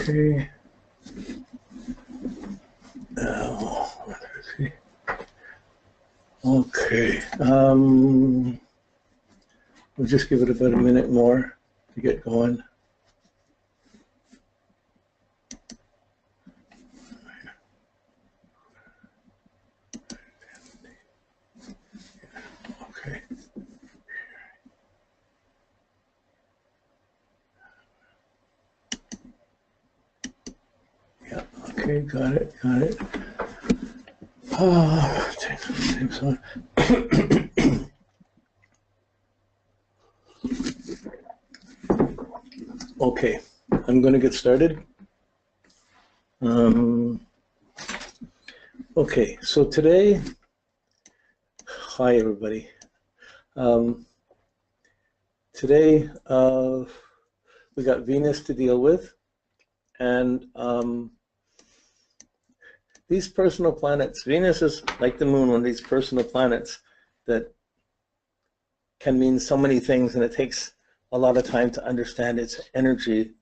Okay. Let's see. Okay. We'll just give it about a minute more to get going. Okay. Yeah. Okay. Got it. Got it. Takes on. Okay, I'm going to get started. Okay, so today, hi everybody. Today we got Venus to deal with, and these personal planets, Venus is like the moon, one of these personal planets that can mean so many things, and it takes a lot of time to understand its energy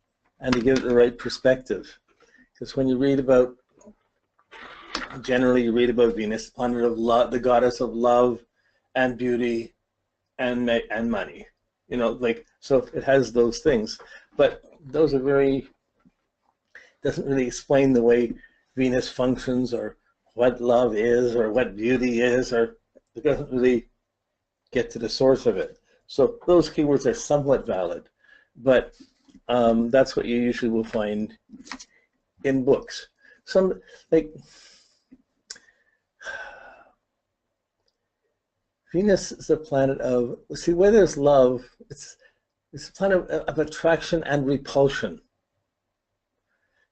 and to give it the right perspective. Because when you read about, generally you read about Venus, planet of love, the goddess of love and beauty and money, you know, like, so it has those things, but those are very, doesn't really explain the way Venus functions or what love is or what beauty is, or it doesn't really get to the source of it. So those keywords are somewhat valid, but that's what you usually will find in books. Some, like, Venus is a planet of, see, where there's love, it's a planet of attraction and repulsion.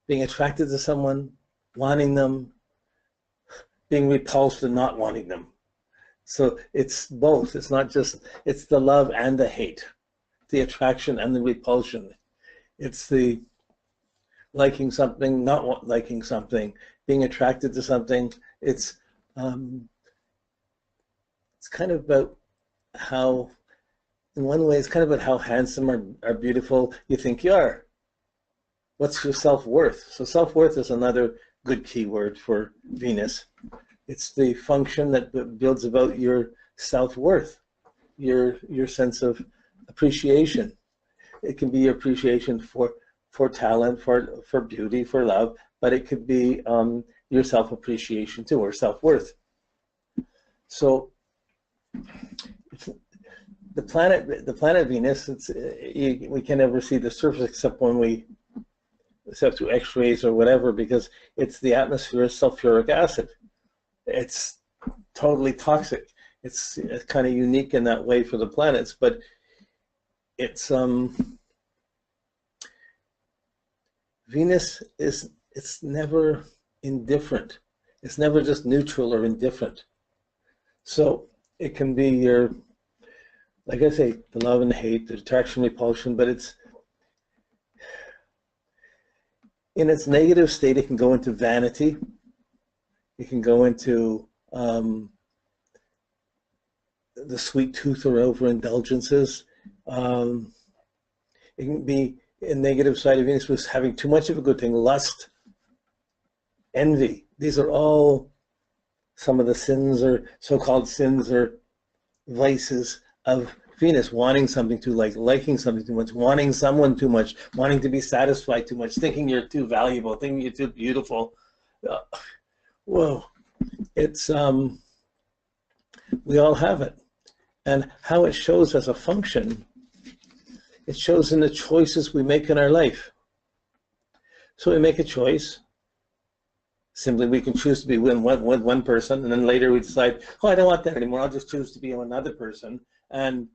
Being attracted to someone, wanting them, being repulsed and not wanting them. So it's both. It's not just, it's the love and the hate, the attraction and the repulsion. It's the liking something, not liking something, being attracted to something. It's kind of about how, in one way, it's kind of about how handsome or beautiful you think you are. What's your self-worth? So self-worth is another good keyword for Venus. It's the function that builds about your self-worth, your sense of appreciation. It can be your appreciation for talent, for beauty, for love, but it could be your self-appreciation too, or self-worth. So the planet Venus, we can never see the surface except through X-rays or whatever, because it's the atmosphere of sulfuric acid. It's totally toxic. It's kind of unique in that way for the planets, but it's Venus it's never indifferent. It's never just neutral or indifferent. So it can be your, like I say, the love and the hate, the attraction, repulsion, but it's in its negative state. It can go into vanity. It can go into the sweet tooth or overindulgences. It can be a negative side of Venus was having too much of a good thing, lust, envy. These are all some of the sins, or so-called sins or vices of Venus. Wanting something too, liking something too much, wanting someone too much, wanting to be satisfied too much, thinking you're too valuable, thinking you're too beautiful. Whoa, it's we all have it, and how it shows as a function, it shows in the choices we make in our life. So we make a choice. Simply, we can choose to be with one person, and then later we decide, oh, I don't want that anymore. I'll just choose to be with another person. And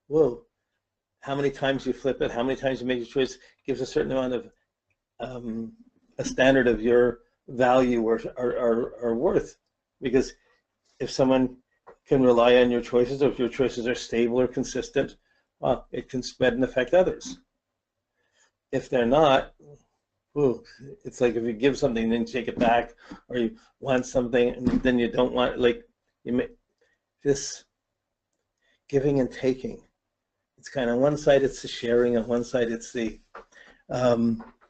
whoa, how many times you flip it, how many times you make a choice gives a certain amount of a standard of your value or worth. Because if someone can rely on your choices, or if your choices are stable or consistent, well, it can spread and affect others. If they're not, ooh, it's like if you give something and then you take it back, or you want something and then you don't want, like, you make this giving and taking. It's kind of, on one side it's the sharing, on one side it's the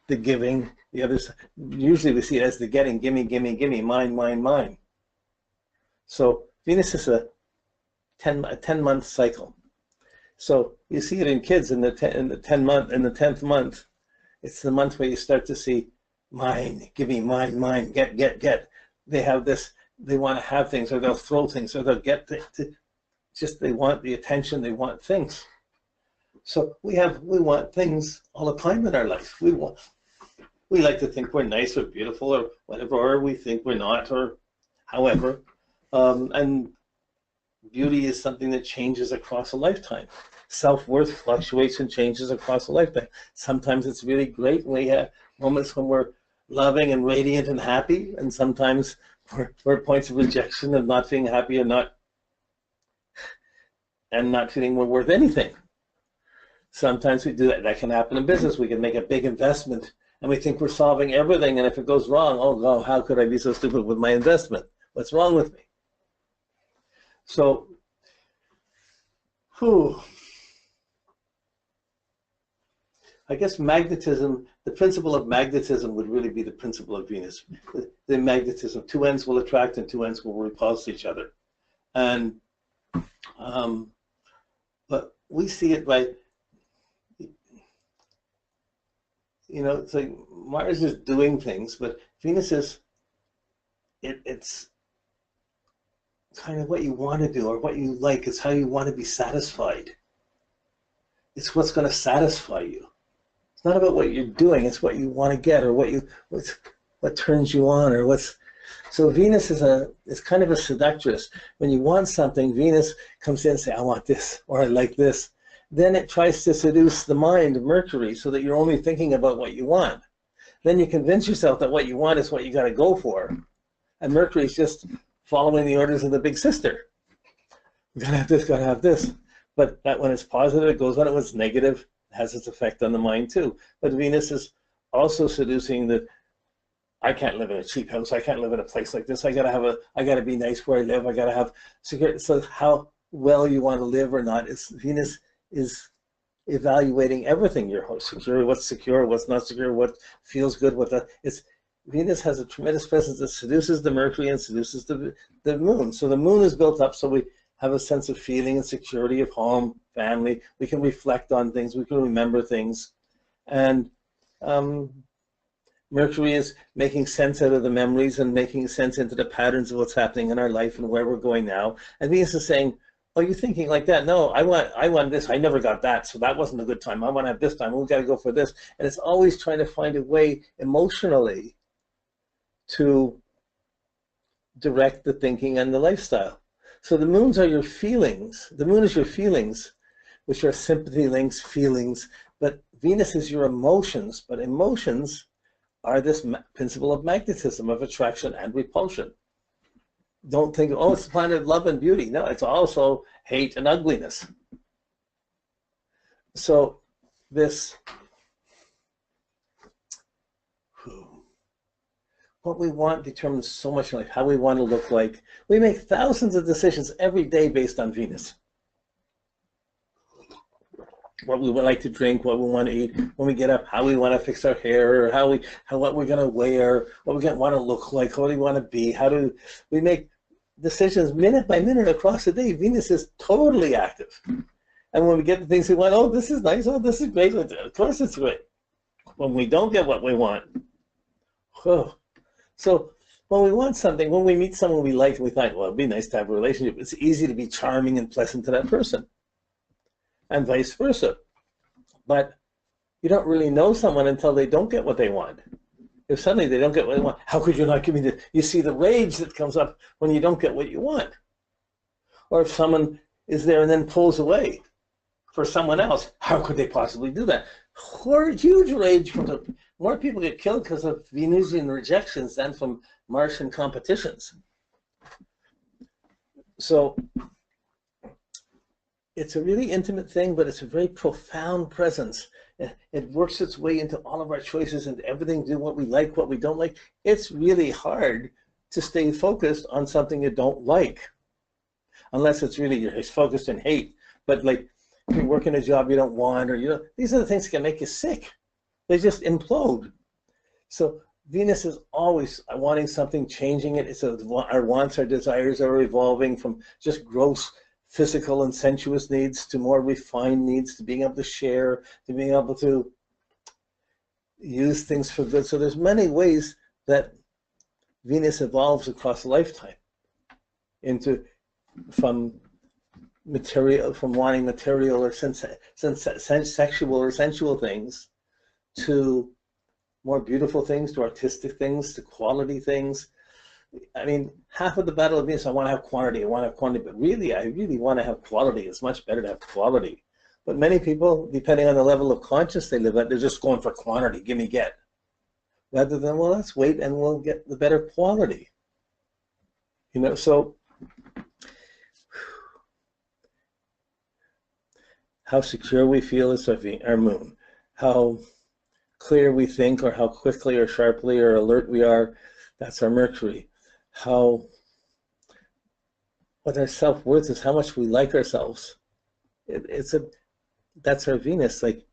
the giving. The other side, usually we see it as the getting, gimme, gimme, gimme, mine, mine, mine. So Venus is a 10-month cycle. So you see it in kids in the 10th month. It's the month where you start to see mine, give me mine, mine, get. They have this, they want to have things, or they'll throw things, or they'll get just they want the attention, they want things. So we want things all the time in our life. We like to think we're nice or beautiful or whatever, or we think we're not, or however. And beauty is something that changes across a lifetime. Self-worth fluctuates and changes across a lifetime. Sometimes it's really great. We have moments when we're loving and radiant and happy, and sometimes we're at points of rejection of not feeling happy and not feeling we're worth anything. Sometimes we do that. That can happen in business. We can make a big investment and we think we're solving everything, and if it goes wrong, oh God, how could I be so stupid with my investment? What's wrong with me? So, I guess magnetism, the principle of magnetism would really be the principle of Venus. The magnetism, two ends will attract and two ends will repulse each other. And, but we see it by, you know, it's like Mars is doing things, but Venus is, it's kind of what you want to do or what you like. It's how you want to be satisfied. It's what's going to satisfy you. It's not about what you're doing. It's what you want to get, or what turns you on, or what's. So Venus is kind of a seductress. When you want something, Venus comes in and says, I want this, or I like this. Then it tries to seduce the mind of Mercury so that you're only thinking about what you want. Then you convince yourself that what you want is what you got to go for. And Mercury's just following the orders of the big sister. You gotta have this, gotta have this. But that when it's positive, it goes on. It was negative, it has its effect on the mind too. But Venus is also seducing that I can't live in a cheap house. I can't live in a place like this. I gotta be nice where I live. I gotta have security. So how well you want to live or not, Venus is evaluating everything. Your security, what's secure, what's not secure, what feels good, Venus has a tremendous presence that seduces the Mercury and seduces the moon. So the moon is built up so we have a sense of feeling and security of home, family. We can reflect on things. We can remember things. And Mercury is making sense out of the memories and making sense into the patterns of what's happening in our life and where we're going now. And Venus is saying, oh, you're thinking like that? No, I want this. I never got that, so that wasn't a good time. I want to have this time. We've got to go for this. And it's always trying to find a way emotionally to direct the thinking and the lifestyle. So the moons are your feelings. The moon is your feelings, which are sympathy links, feelings. But Venus is your emotions. But emotions are this principle of magnetism, of attraction and repulsion. Don't think, oh, it's the planet of love and beauty. No, it's also hate and ugliness. So this, what we want determines so much in life, how we want to look like. We make thousands of decisions every day based on Venus. What we would like to drink, what we want to eat, when we get up, how we want to fix our hair, or what we're going to wear, what we want to look like, what we want to be. How do we make decisions minute by minute across the day? Venus is totally active. And when we get the things we want, oh, this is nice, oh, this is great, of course it's great. When we don't get what we want, oh. So when we want something, when we meet someone we like and we think, well, it'd be nice to have a relationship, it's easy to be charming and pleasant to that person. And vice versa. But you don't really know someone until they don't get what they want. If suddenly they don't get what they want, how could you not give me this? You see the rage that comes up when you don't get what you want. Or if someone is there and then pulls away for someone else, how could they possibly do that? Huge rage from the, more people get killed because of Venusian rejections than from Martian competitions. So it's a really intimate thing, but it's a very profound presence. It works its way into all of our choices and everything, do what we like, what we don't like. It's really hard to stay focused on something you don't like, unless it's really you're focused in hate. But like if you're working a job you don't want, or these are the things that can make you sick. They just implode. So Venus is always wanting something, changing it. It's our wants, our desires are evolving from just gross physical and sensuous needs to more refined needs, to being able to share, to being able to use things for good. So there's many ways that Venus evolves across a lifetime from wanting material or sexual or sensual things to more beautiful things, to artistic things, to quality things. I mean, half of the battle of Venus, I want to have quantity, but really, I really want to have quality. It's much better to have quality. But many people, depending on the level of conscious they live at, they're just going for quantity, give me, get. Rather than, well, let's wait and we'll get the better quality. You know, so how secure we feel is our moon. How clear we think, or how quickly or sharply or alert we are, that's our Mercury. What our self-worth is, how much we like ourselves. That's our Venus. Like,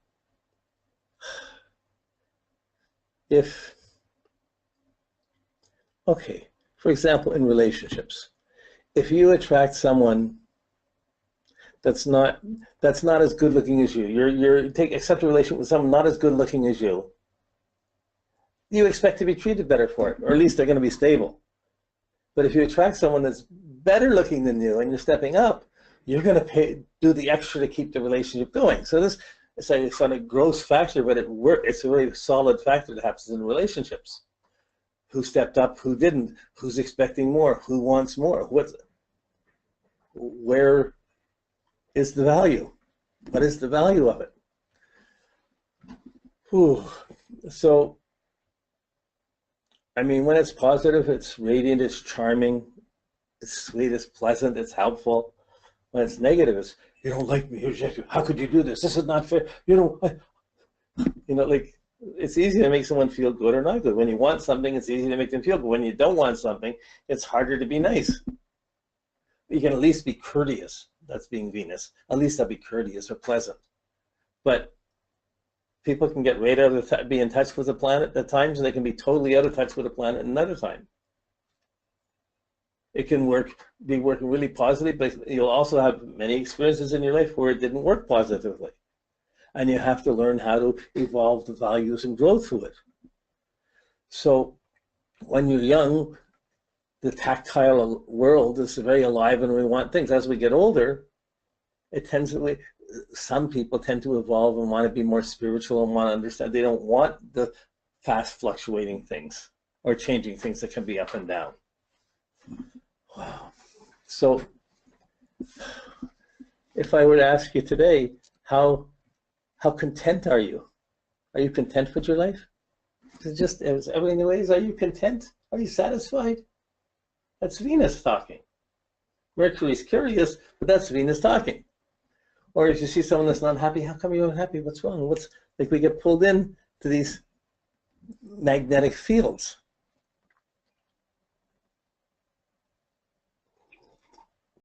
okay, for example, in relationships, if you attract someone that's not as good looking as you, accept a relationship with someone not as good looking as you expect to be treated better for it, or at least they're going to be stable. But if you attract someone that's better looking than you and you're stepping up, you're going to do the extra to keep the relationship going. So this is a sort of gross factor, but it's a really solid factor that happens in relationships. Who stepped up, who didn't, who's expecting more, who wants more, where is the value? What is the value of it? Whew. So, I mean, when it's positive, it's radiant, it's charming, it's sweet, it's pleasant, it's helpful. When it's negative, it's, you don't like me, how could you do this? This is not fair. Like, it's easy to make someone feel good or not good. When you want something, it's easy to make them feel good. When you don't want something, it's harder to be nice. You can at least be courteous. That's being Venus. At least I'll be courteous or pleasant. But people can get right out of be in touch with the planet at times, and they can be totally out of touch with the planet another time. It can be working really positively, but you'll also have many experiences in your life where it didn't work positively. And you have to learn how to evolve the values and grow through it. So when you're young, the tactile world is very alive and we want things. As we get older, some people tend to evolve and want to be more spiritual and want to understand. They don't want the fast fluctuating things or changing things that can be up and down. Wow. So if I were to ask you today, how content are you? Are you content with your life? Is everything the ways? Are you content? Are you satisfied? That's Venus talking. Mercury's curious, but that's Venus talking. Or if you see someone that's not happy, how come you're unhappy? What's wrong? Like we get pulled in to these magnetic fields.